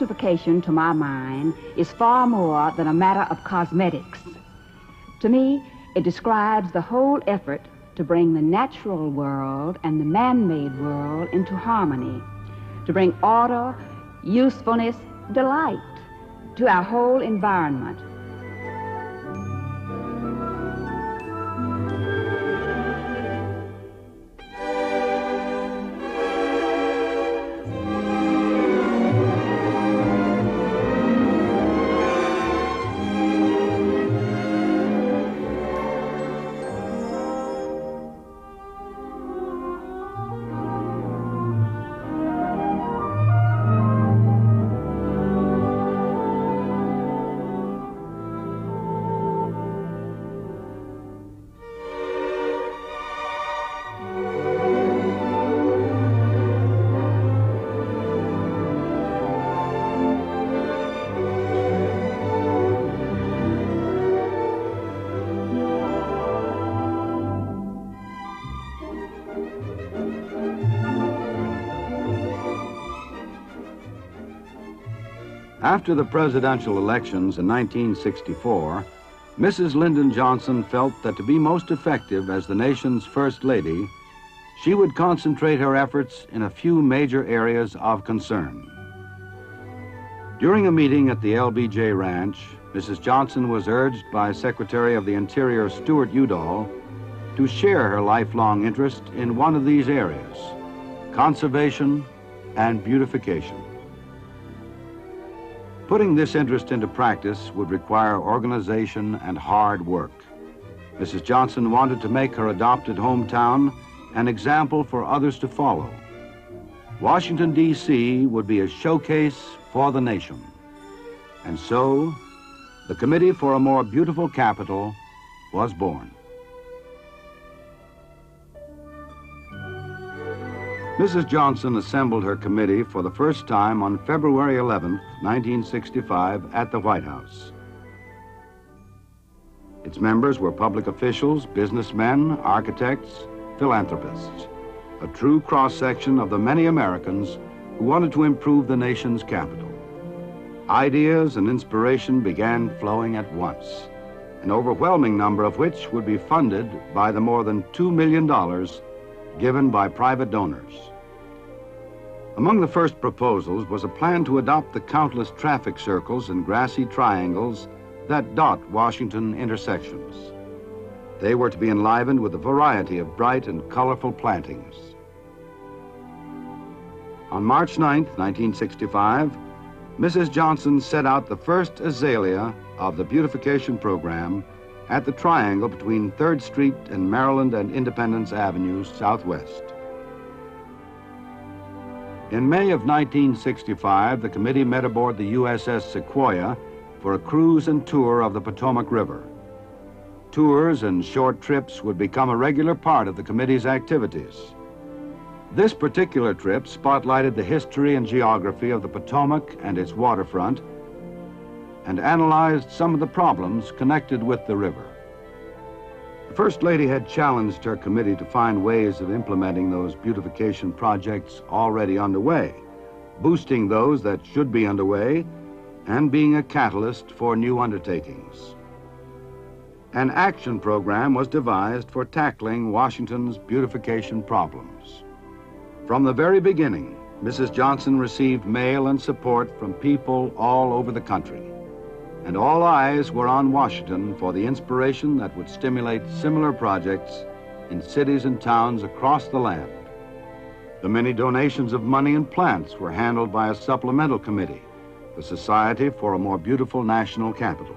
beautification, to my mind, is far more than a matter of cosmetics. To me, it describes the whole effort to bring the natural world and the man-made world into harmony, to bring order, usefulness, delight to our whole environment. After the presidential elections in 1964, Mrs. Lyndon Johnson felt that to be most effective as the nation's First Lady, she would concentrate her efforts in a few major areas of concern. During a meeting at the LBJ Ranch, Mrs. Johnson was urged by Secretary of the Interior Stuart Udall to share her lifelong interest in one of these areas, conservation and beautification. Putting this interest into practice would require organization and hard work. Mrs. Johnson wanted to make her adopted hometown an example for others to follow. Washington, D.C. would be a showcase for the nation. And so, the Committee for a More Beautiful Capital was born. Mrs. Johnson assembled her committee for the first time on February 11, 1965, at the White House. Its members were public officials, businessmen, architects, philanthropists, a true cross-section of the many Americans who wanted to improve the nation's capital. Ideas and inspiration began flowing at once, an overwhelming number of which would be funded by the more than $2 million given by private donors. Among the first proposals was a plan to adopt the countless traffic circles and grassy triangles that dot Washington intersections. They were to be enlivened with a variety of bright and colorful plantings. On March 9, 1965, Mrs. Johnson set out the first azalea of the beautification program at the triangle between 3rd Street and Maryland and Independence Avenues Southwest. In May of 1965, the committee met aboard the USS Sequoia for a cruise and tour of the Potomac River. Tours and short trips would become a regular part of the committee's activities. This particular trip spotlighted the history and geography of the Potomac and its waterfront and analyzed some of the problems connected with the river. The First Lady had challenged her committee to find ways of implementing those beautification projects already underway, boosting those that should be underway, and being a catalyst for new undertakings. An action program was devised for tackling Washington's beautification problems. From the very beginning, Mrs. Johnson received mail and support from people all over the country, and all eyes were on Washington for the inspiration that would stimulate similar projects in cities and towns across the land. The many donations of money and plants were handled by a supplemental committee, the Society for a More Beautiful National Capital.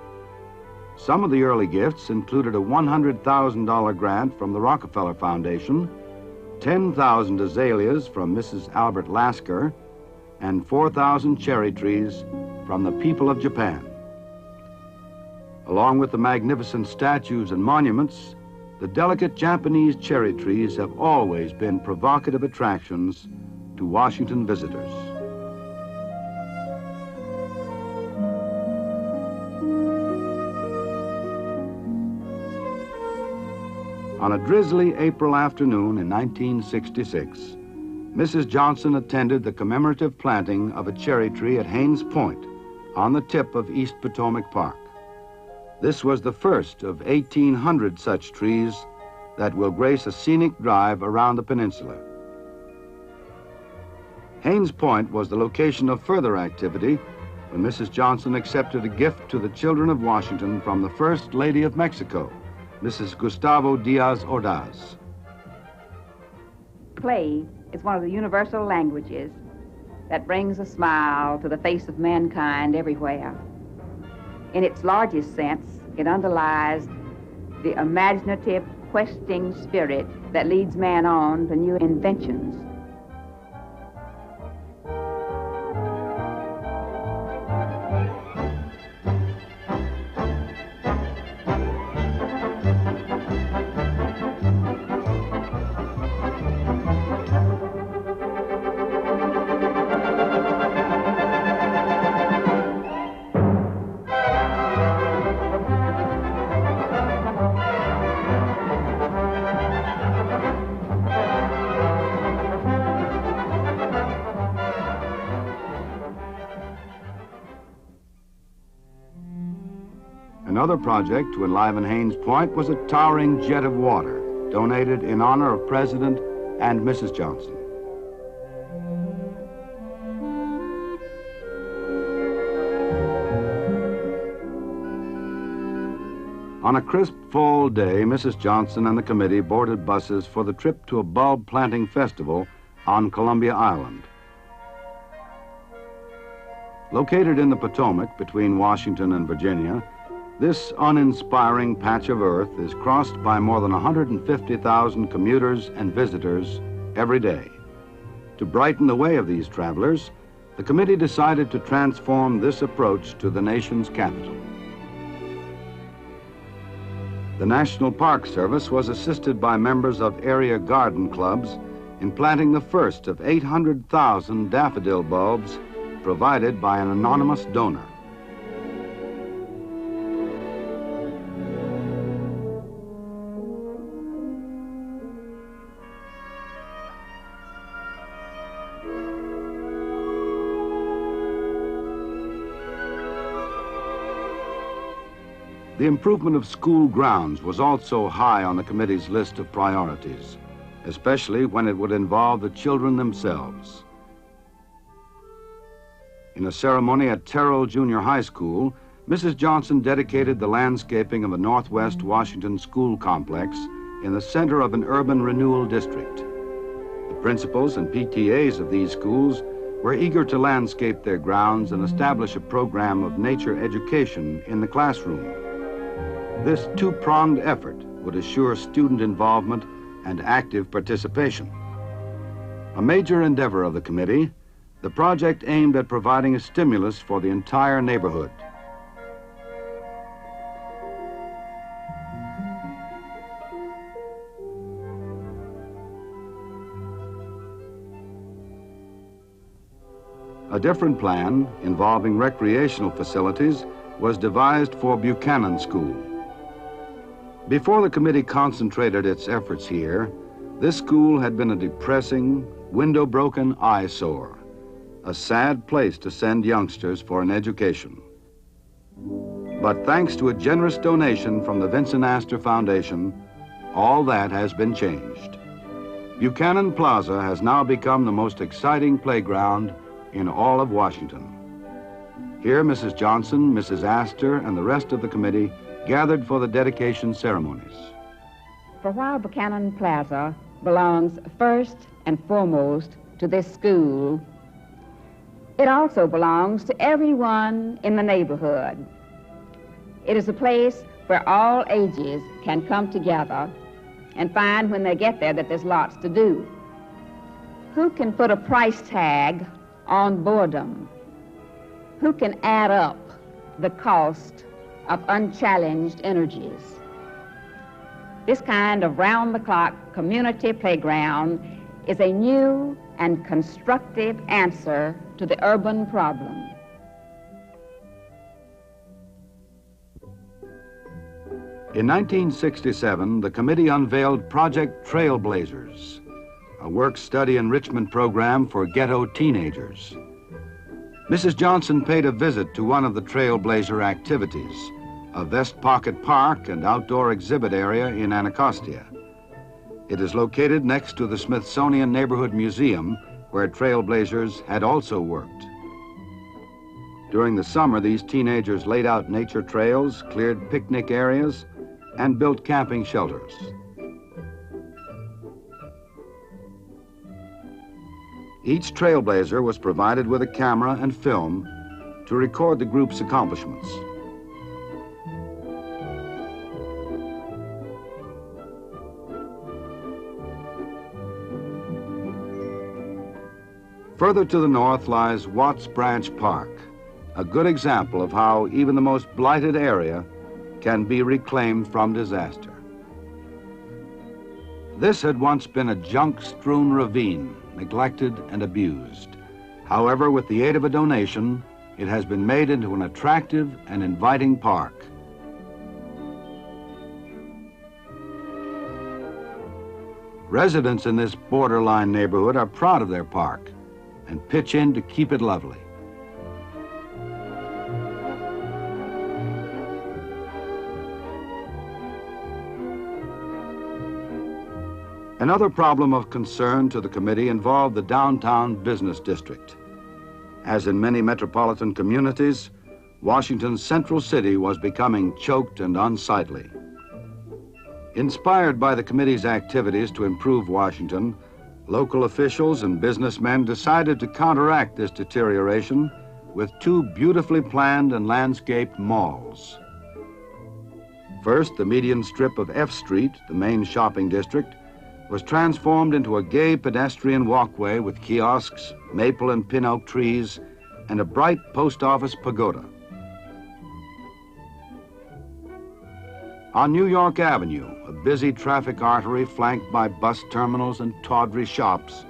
Some of the early gifts included a $100,000 grant from the Rockefeller Foundation, 10,000 azaleas from Mrs. Albert Lasker, and 4,000 cherry trees from the people of Japan. Along with the magnificent statues and monuments, the delicate Japanese cherry trees have always been provocative attractions to Washington visitors. On a drizzly April afternoon in 1966, Mrs. Johnson attended the commemorative planting of a cherry tree at Hains Point on the tip of East Potomac Park. This was the first of 1,800 such trees that will grace a scenic drive around the peninsula. Hains Point was the location of further activity when Mrs. Johnson accepted a gift to the children of Washington from the First Lady of Mexico, Mrs. Gustavo Diaz Ordaz. Play is one of the universal languages that brings a smile to the face of mankind everywhere. In its largest sense, it underlies the imaginative, questing spirit that leads man on to new inventions. Another project to enliven Hains Point was a towering jet of water donated in honor of President and Mrs. Johnson. On a crisp fall day, Mrs. Johnson and the committee boarded buses for the trip to a bulb planting festival on Columbia Island. Located in the Potomac between Washington and Virginia, this uninspiring patch of earth is crossed by more than 150,000 commuters and visitors every day. To brighten the way of these travelers, the committee decided to transform this approach to the nation's capital. The National Park Service was assisted by members of area garden clubs in planting the first of 800,000 daffodil bulbs provided by an anonymous donor. The improvement of school grounds was also high on the committee's list of priorities, especially when it would involve the children themselves. In a ceremony at Terrell Junior High School, Mrs. Johnson dedicated the landscaping of a Northwest Washington school complex in the center of an urban renewal district. The principals and PTAs of these schools were eager to landscape their grounds and establish a program of nature education in the classroom. This two-pronged effort would assure student involvement and active participation. A major endeavor of the committee, the project aimed at providing a stimulus for the entire neighborhood. A different plan involving recreational facilities was devised for Buchanan School. Before the committee concentrated its efforts here, this school had been a depressing, window-broken eyesore, a sad place to send youngsters for an education. But thanks to a generous donation from the Vincent Astor Foundation, all that has been changed. Buchanan Plaza has now become the most exciting playground in all of Washington. Here, Mrs. Johnson, Mrs. Astor, and the rest of the committee gathered for the dedication ceremonies. For while Buchanan Plaza belongs first and foremost to this school, it also belongs to everyone in the neighborhood. It is a place where all ages can come together and find when they get there that there's lots to do. Who can put a price tag on boredom? Who can add up the cost of unchallenged energies? This kind of round-the-clock community playground is a new and constructive answer to the urban problem. In 1967, the committee unveiled Project Trailblazers, a work-study enrichment program for ghetto teenagers. Mrs. Johnson paid a visit to one of the Trailblazer activities, a Vest Pocket Park and outdoor exhibit area in Anacostia. It is located next to the Smithsonian Neighborhood Museum, where Trailblazers had also worked. During the summer, these teenagers laid out nature trails, cleared picnic areas, and built camping shelters. Each Trailblazer was provided with a camera and film to record the group's accomplishments. Further to the north lies Watts Branch Park, a good example of how even the most blighted area can be reclaimed from disaster. This had once been a junk-strewn ravine, neglected and abused. However, with the aid of a donation, it has been made into an attractive and inviting park. Residents in this borderline neighborhood are proud of their park and pitch in to keep it lovely. Another problem of concern to the committee involved the downtown business district. As in many metropolitan communities, Washington's central city was becoming choked and unsightly. Inspired by the committee's activities to improve Washington, local officials and businessmen decided to counteract this deterioration with two beautifully planned and landscaped malls. First, the median strip of F Street, the main shopping district, was transformed into a gay pedestrian walkway with kiosks, maple and pin oak trees, and a bright post office pagoda. On New York Avenue, a busy traffic artery flanked by bus terminals and tawdry shops,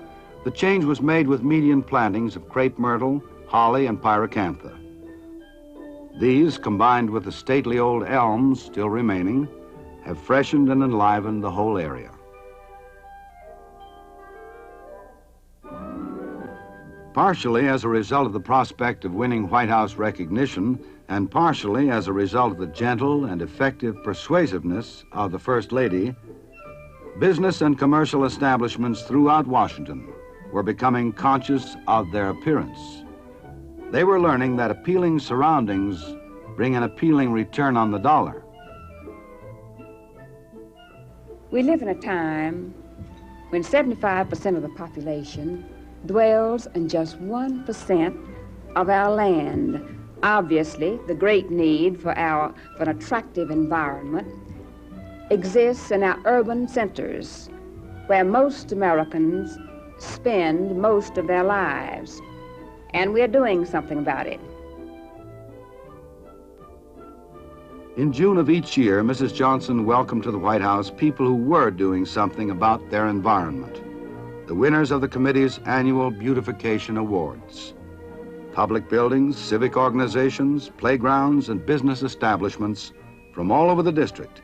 the change was made with median plantings of crepe myrtle, holly, and pyracantha. These, combined with the stately old elms still remaining, have freshened and enlivened the whole area. Partially as a result of the prospect of winning White House recognition, and partially as a result of the gentle and effective persuasiveness of the First Lady, business and commercial establishments throughout Washington were becoming conscious of their appearance. They were learning that appealing surroundings bring an appealing return on the dollar. We live in a time when 75% of the population dwells in just 1% of our land. Obviously, the great need for an attractive environment exists in our urban centers, where most Americans spend most of their lives, and we're doing something about it. In June of each year, Mrs. Johnson welcomed to the White House people who were doing something about their environment, the winners of the committee's annual Beautification Awards. Public buildings, civic organizations, playgrounds, and business establishments from all over the district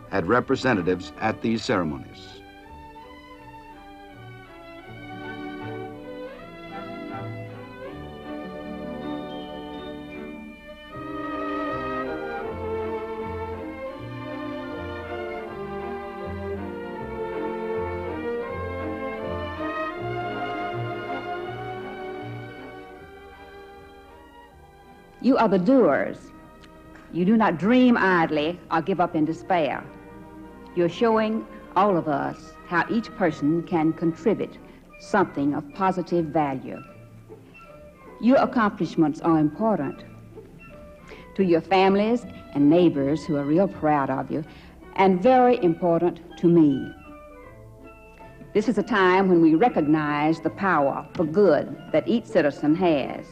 had representatives at these ceremonies. You are the doers. You do not dream idly or give up in despair. You're showing all of us how each person can contribute something of positive value. Your accomplishments are important to your families and neighbors who are real proud of you, and very important to me. This is a time when we recognize the power for good that each citizen has.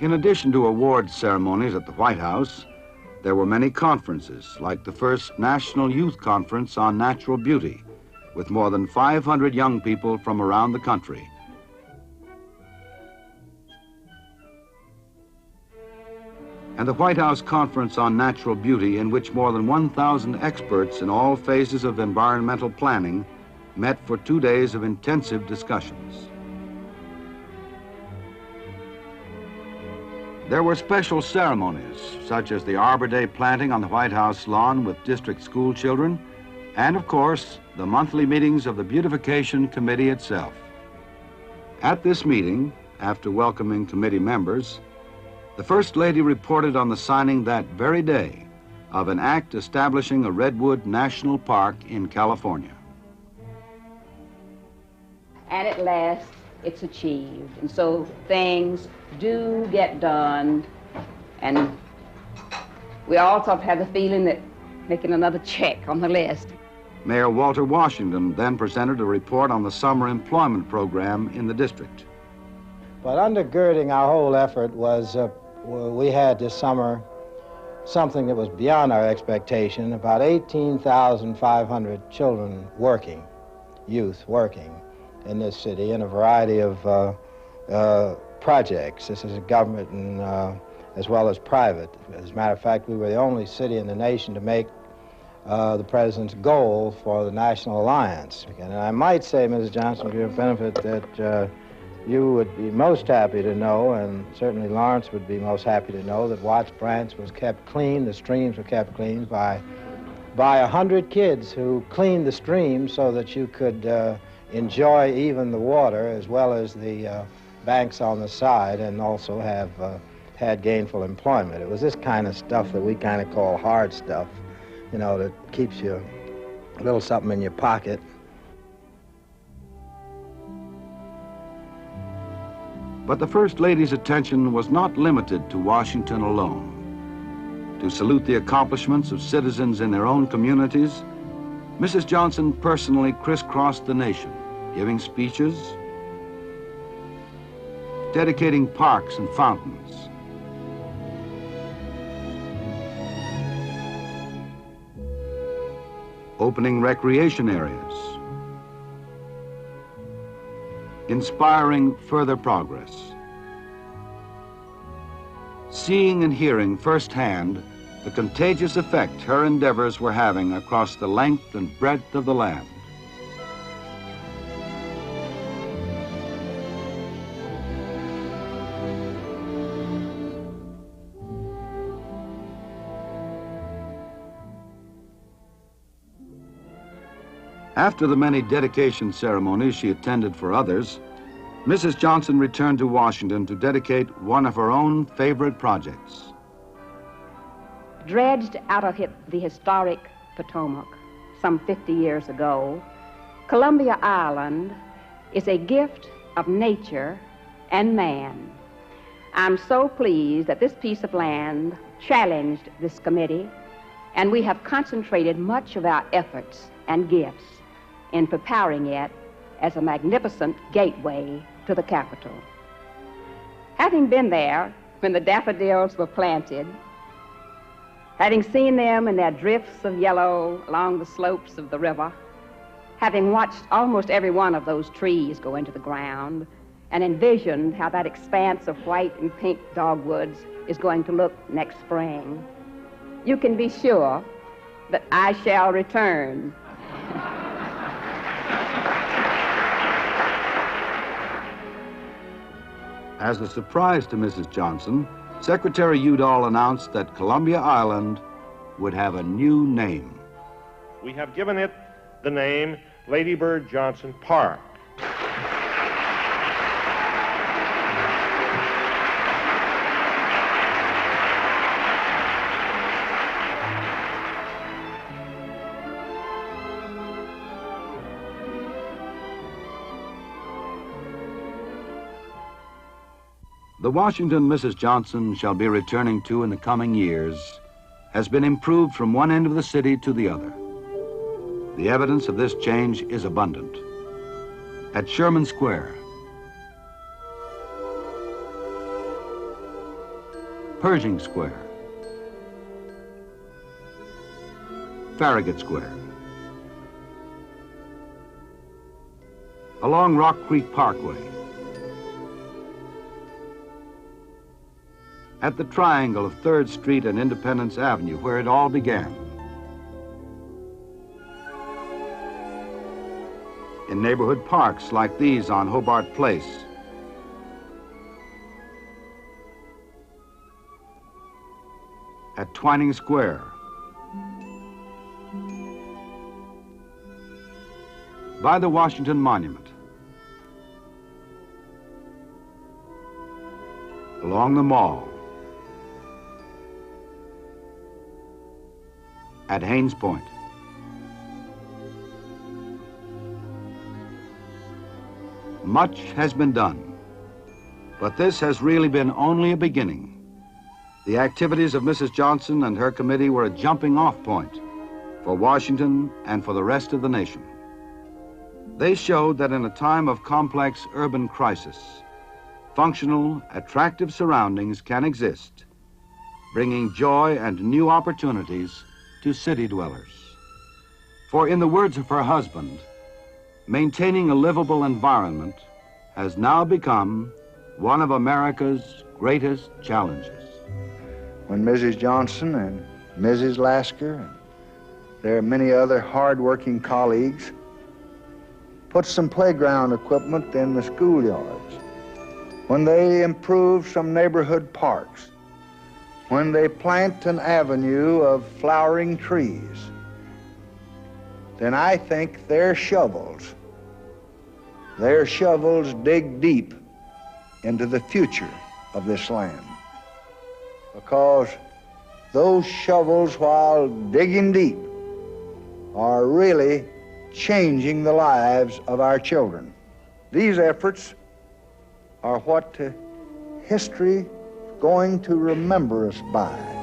In addition to award ceremonies at the White House, there were many conferences, like the first National Youth Conference on Natural Beauty, with more than 500 young people from around the country. And the White House Conference on Natural Beauty, in which more than 1,000 experts in all phases of environmental planning met for 2 days of intensive discussions. There were special ceremonies, such as the Arbor Day planting on the White House lawn with district school children, and of course, the monthly meetings of the Beautification Committee itself. At this meeting, after welcoming committee members, the First Lady reported on the signing that very day of an act establishing a Redwood National Park in California. And at last, it's achieved. And so things do get done. And we also have the feeling that making another check on the list. Mayor Walter Washington then presented a report on the summer employment program in the district. But undergirding our whole effort was we had this summer something that was beyond our expectation, about 18,500 children working, youth working in this city in a variety of projects. This is a government and as well as private. As a matter of fact, we were the only city in the nation to make the President's goal for the National Alliance. And I might say, Mrs. Johnson, for your benefit, that you would be most happy to know, and certainly Lawrence would be most happy to know, that Watts Branch was kept clean, the streams were kept clean by 100 kids who cleaned the streams so that you could enjoy even the water as well as the banks on the side, and also have had gainful employment. It was this kind of stuff that we kind of call hard stuff, you know, that keeps you a little something in your pocket. But the First Lady's attention was not limited to Washington alone. To salute the accomplishments of citizens in their own communities, Mrs. Johnson personally crisscrossed the nation, giving speeches, dedicating parks and fountains, opening recreation areas, inspiring further progress, seeing and hearing firsthand the contagious effect her endeavors were having across the length and breadth of the land. After the many dedication ceremonies she attended for others, Mrs. Johnson returned to Washington to dedicate one of her own favorite projects. Dredged out of the historic Potomac some 50 years ago, Columbia Island is a gift of nature and man. I'm so pleased that this piece of land challenged this committee, and we have concentrated much of our efforts and gifts in preparing it as a magnificent gateway to the capital. Having been there when the daffodils were planted, having seen them in their drifts of yellow along the slopes of the river, having watched almost every one of those trees go into the ground, and envisioned how that expanse of white and pink dogwoods is going to look next spring, you can be sure that I shall return. As a surprise to Mrs. Johnson, Secretary Udall announced that Columbia Island would have a new name. We have given it the name Lady Bird Johnson Park. The Washington Mrs. Johnson shall be returning to in the coming years has been improved from one end of the city to the other. The evidence of this change is abundant. At Sherman Square, Pershing Square, Farragut Square, along Rock Creek Parkway, at the triangle of 3rd Street and Independence Avenue, where it all began. in neighborhood parks like these on Hobart Place, at Twining Square, by the Washington Monument, along the Mall, at Hains Point. Much has been done, but this has really been only a beginning. The activities of Mrs. Johnson and her committee were a jumping-off point for Washington and for the rest of the nation. They showed that in a time of complex urban crisis, functional, attractive surroundings can exist, bringing joy and new opportunities to city dwellers. For in the words of her husband, maintaining a livable environment has now become one of America's greatest challenges. When Mrs. Johnson and Mrs. Lasker and there are many other hard-working colleagues put some playground equipment in the schoolyards, when they improve some neighborhood parks, when they plant an avenue of flowering trees, then I think their shovels dig deep into the future of this land. Because those shovels, while digging deep, are really changing the lives of our children. These efforts are what history is going to remember us by.